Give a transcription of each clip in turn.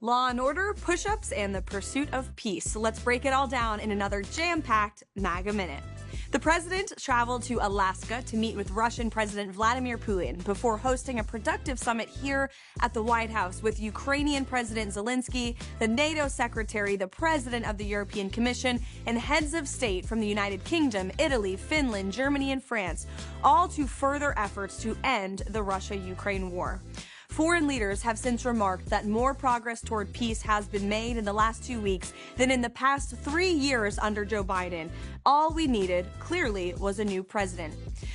law and order, push-ups, and the pursuit of peace. Let's break it all down in another jam-packed MAGA Minute. The president traveled to Alaska to meet with Russian President Vladimir Putin before hosting a productive summit here at the White House with Ukrainian President Zelensky, the NATO secretary, the president of the European Commission, and heads of state from the United Kingdom, Italy, Finland, Germany, and France, all to further efforts to end the Russia-Ukraine war. Foreign leaders have since remarked that more progress toward peace has been made in the last 2 weeks than in the past 3 years under Joe Biden. All we needed, clearly, was a new president.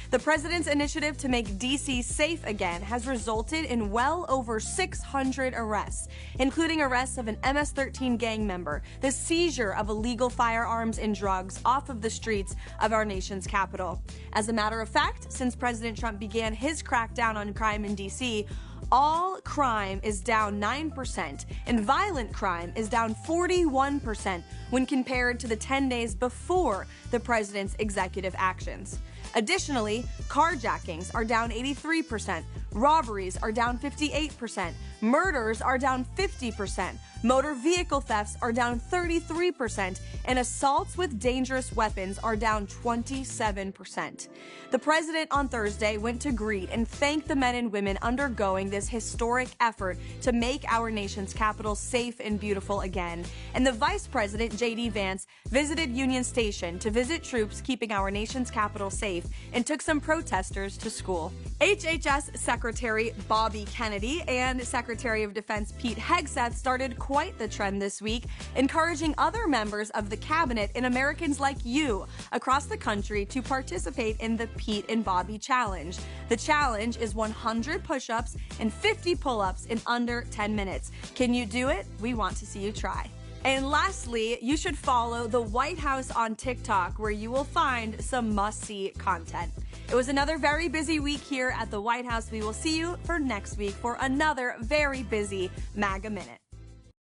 The president's initiative to make D.C. safe again has resulted in well over 600 arrests, including arrests of an MS-13 gang member, the seizure of illegal firearms and drugs off of the streets of our nation's capital. As a matter of fact, since President Trump began his crackdown on crime in D.C., all crime is down 9%, and violent crime is down 41% when compared to the 10 days before the president's executive actions. Additionally, carjackings are down 83%, robberies are down 58%, murders are down 50%, motor vehicle thefts are down 33%, and assaults with dangerous weapons are down 27%. The president on Thursday went to greet and thank the men and women undergoing this historic effort to make our nation's capital safe and beautiful again. And the vice president, J.D. Vance, visited Union Station to visit troops keeping our nation's capital safe and took some protesters to school. HHS Secretary Bobby Kennedy and Secretary of Defense Pete Hegseth started quite the trend this week, encouraging other members of the cabinet and Americans like you across the country to participate in the Pete and Bobby Challenge. The challenge is 100 push-ups and 50 pull-ups in under 10 minutes. Can you do it? We want to see you try. And lastly, you should follow the White House on TikTok, where you will find some must-see content. It was another very busy week here at the White House. We will see you for next week for another very busy MAGA Minute.